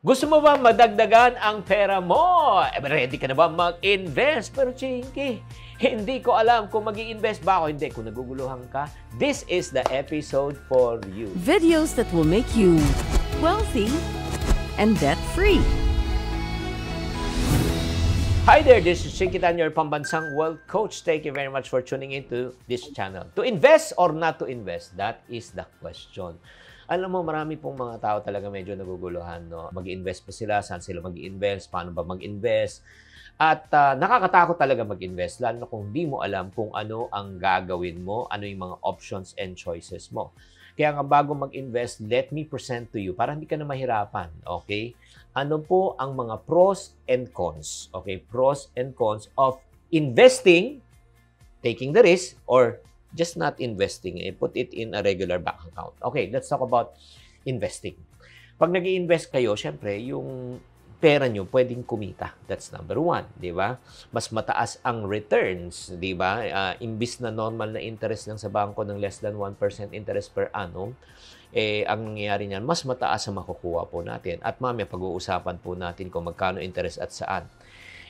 Gusto mo ba madagdagan ang pera mo? Ready ka na ba mag-invest? Pero Chinky, hindi ko alam kung mag-i-invest ba ako. Hindi, kung naguguluhan ka, this is the episode for you. Videos that will make you wealthy and debt-free. Hi there, this is Chinky Tan, your pambansang wealth coach. Thank you very much for tuning into this channel. To invest or not to invest? That is the question. Alam mo, marami pong mga tao talaga medyo naguguluhan, no? Mag-invest pa sila, saan sila mag-invest, paano ba mag-invest? At nakakatakot talaga mag-invest, lalo na kung di mo alam kung ano ang gagawin mo, ano yung mga options and choices mo. Kaya nga bago mag-invest, let me present to you para hindi ka na mahirapan, okay? Ano po ang mga pros and cons, okay? Pros and cons of investing, taking the risk, or just not investing, put it in a regular bank account. Okay, let's talk about investing. Pag nag-i-invest kayo, syempre, yung pera nyo pwedeng kumita. That's number one, di ba? Mas mataas ang returns, di ba? Imbis na normal na interest lang sa bangko ng less than 1% interest per annum, ang nangyayari niyan, mas mataas ang makukuha po natin. At mamaya pag-uusapan po natin kung magkano interest at saan.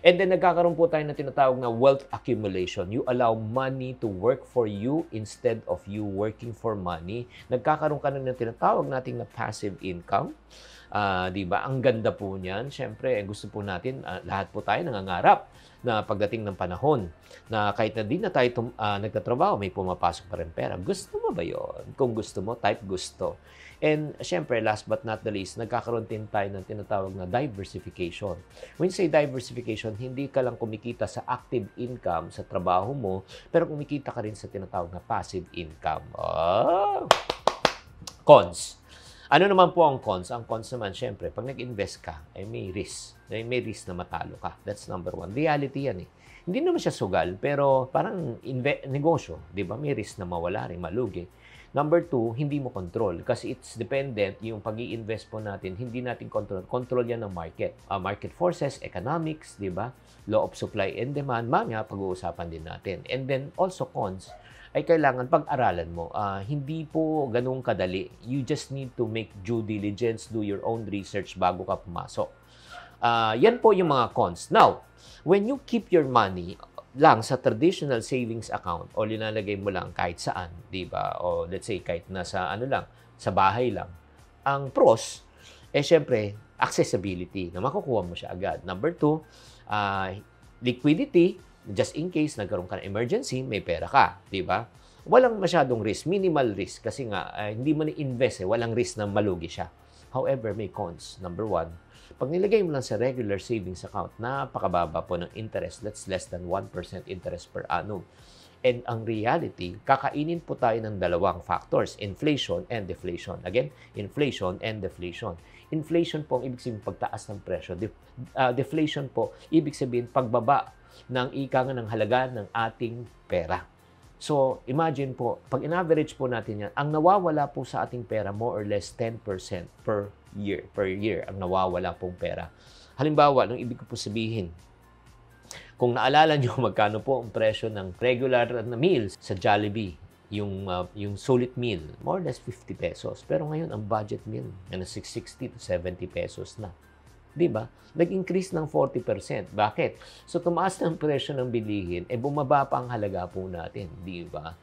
And then, nagkakaroon po tayo ng tinatawag na wealth accumulation. You allow money to work for you instead of you working for money. Nagkakaroon ka na ng tinatawag nating na passive income. Diba? Ang ganda po niyan. Siyempre, gusto po natin, lahat po tayo nangangarap na pagdating ng panahon na kahit na di na tayo nagtatrabaho, may pumapasok pa rin pera. Gusto mo ba yon? Kung gusto mo, type gusto. And syempre, last but not the least, nagkakaroon din tayo ng tinatawag na diversification. When you say diversification, hindi ka lang kumikita sa active income sa trabaho mo, pero kumikita ka rin sa tinatawag na passive income. Cons. Ano naman po ang cons? Ang cons naman, syempre, pag nag-invest ka, ay may risk. May risk na matalo ka. That's number one. Reality yan eh. Hindi naman siya sugal, pero parang negosyo, di ba? May risk na mawala rin, malugi. Number two, hindi mo control kasi it's dependent, yung pag-i-invest po natin, hindi natin control. Control yan ng market. Market forces, economics, di ba? Law of supply and demand, mamaya pag-uusapan din natin. And then also cons, ay kailangan pag-aralan mo. Hindi po ganun kadali. You just need to make due diligence, do your own research bago ka pumasok. Yan po yung mga cons. Now, when you keep your money lang sa traditional savings account o linalagay mo lang kahit saan, di ba? O let's say kahit nasa ano lang, sa bahay lang. Ang pros, syempre, accessibility na makukuha mo siya agad. Number two, liquidity, just in case nagkaroon ka ng emergency, may pera ka, di ba? Walang masyadong risk, minimal risk kasi nga hindi mo na-invest walang risk na malugi siya. However, may cons. Number one, pag nilagay mo lang sa regular savings account, napakababa po ng interest. That's less than 1% interest per annum. And ang reality, kakainin po tayo ng dalawang factors, inflation and deflation. Again, inflation and deflation. Inflation po ang ibig sabihin pagtaas ng presyo. Deflation po, ibig sabihin pagbaba ng ika ng halaga ng ating pera. So, imagine po, pag in-average po natin yan, ang nawawala po sa ating pera, more or less 10% per year ang nawawala pong pera. Halimbawa, nung ibig ko po sabihin, kung naalala nyo magkano po ang presyo ng regular na meals sa Jollibee, yung sulit meal, more or less 50 pesos. Pero ngayon, ang budget meal, 60 to 70 pesos na. Diba? Nag-increase ng 40%. Bakit? So, tumaas ng presyo ng bilihin, bumaba pa ang halaga po natin. Diba?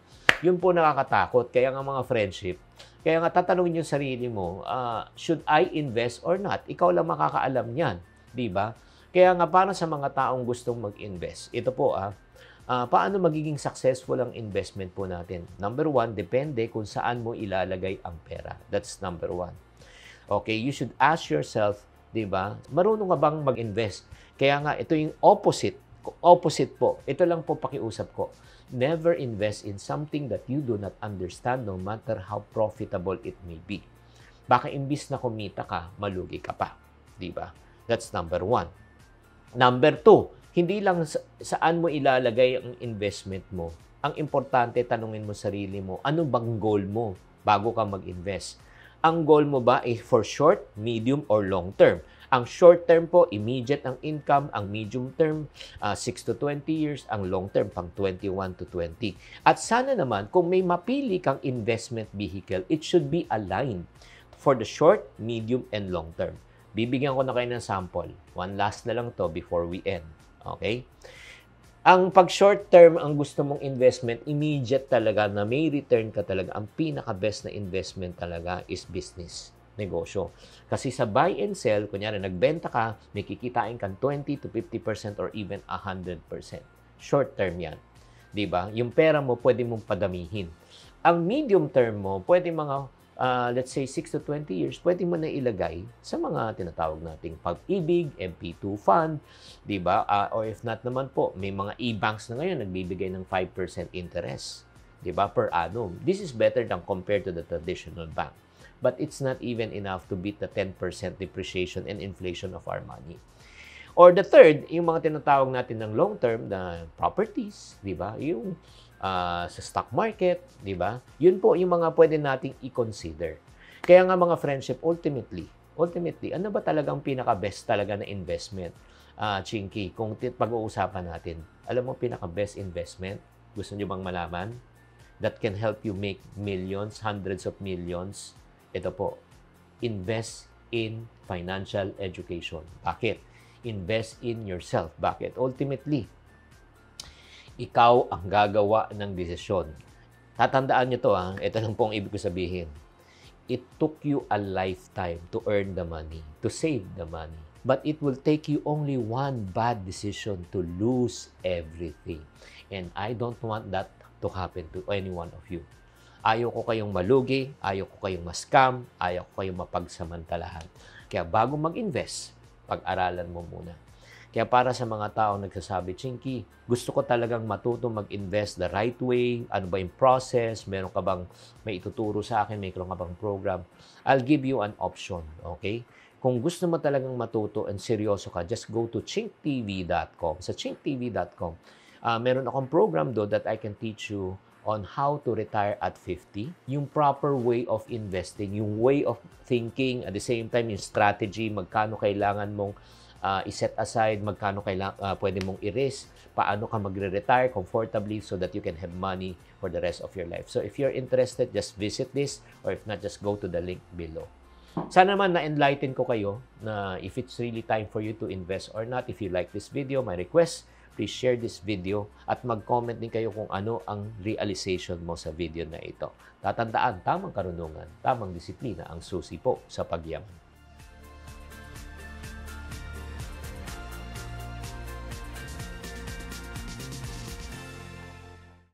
Yun po nakakatakot. Kaya nga mga friendship, kaya nga tatanungin yung sarili mo, should I invest or not? Ikaw lang makakaalam yan. Diba? Kaya nga para sa mga taong gustong mag-invest, ito po paano magiging successful ang investment po natin? Number one, depende kung saan mo ilalagay ang pera. That's number one. Okay, you should ask yourself, diba? Marunong ka bang mag-invest? Kaya nga, ito yung opposite. Opposite po. Ito lang po pakiusap ko. Never invest in something that you do not understand no matter how profitable it may be. Baka imbis na kumita ka, malugi ka pa. Diba? That's number one. Number two, hindi lang saan mo ilalagay ang investment mo. Ang importante, tanungin mo sarili mo, ano bang goal mo bago ka mag-invest? Ang goal mo ba ay for short, medium, or long term? Ang short term po, immediate ang income. Ang medium term, 6 to 20 years. Ang long term, pang 21 to 20. At sana naman, kung may mapili kang investment vehicle, it should be aligned for the short, medium, and long term. Bibigyan ko na kayo ng sample. One last na lang to before we end. Okay? Ang pag short term, ang gusto mong investment, immediate talaga na may return ka talaga. Ang pinaka-best na investment talaga is business, negosyo. Kasi sa buy and sell, kunyari nagbenta ka, may kikitain kang 20 to 50% or even 100%. Short term yan. Diba? Yung pera mo, pwede mong padamihin. Ang medium term mo, pwede mga let's say 6 to 20 years, pwede mo na ilagay sa mga tinatawag nating pag-ibig, MP2 fund, di ba? Or if not naman po, may mga e-banks na ngayon nagbibigay ng 5% interest, di ba, per annum. This is better than compared to the traditional bank. But it's not even enough to beat the 10% depreciation and inflation of our money. Or the third, yung mga tinatawag natin ng long-term na properties, di ba? Yung sa stock market, di ba? Yun po yung mga pwede nating i-consider. Kaya nga mga friendship, ultimately, ano ba talagang pinaka-best talaga na investment? Chinky, kung pag-uusapan natin, alam mo pinaka-best investment? Gusto nyo bang malaman? That can help you make millions, hundreds of millions. Ito po, invest in financial education. Bakit? Invest in yourself. Bakit? Ultimately, ikaw ang gagawa ng desisyon. Tatandaan nyo to, ito lang po ang ibig ko sabihin. It took you a lifetime to earn the money, to save the money. But it will take you only one bad decision to lose everything. And I don't want that to happen to any one of you. Ayaw ko kayong malugi, ayaw ko kayong ma-scam, ayaw ko kayong mapagsamantalahan. Kaya bago mag-invest, pag-aralan mo muna. Kaya para sa mga taong nagsasabi, Chinky, gusto ko talagang matuto mag-invest the right way. Ano ba yung process? Meron ka bang may ituturo sa akin? May ka bang program? I'll give you an option, okay? Kung gusto mo talagang matuto and seryoso ka, just go to chinktv.com. Sa chinktv.com, meron akong program do that I can teach you on how to retire at 50. Yung proper way of investing, yung way of thinking, at the same time, yung strategy, magkano kailangan mong i-set aside, magkano pwede mong i-risk, paano ka magre-retire comfortably so that you can have money for the rest of your life. So if you're interested, just visit this, or if not, just go to the link below. Sana naman na-enlighten ko kayo na if it's really time for you to invest or not. If you like this video, my request, please share this video at mag-comment din kayo kung ano ang realization mo sa video na ito. Tatandaan, tamang karunungan, tamang disiplina ang susi po sa pagyaman.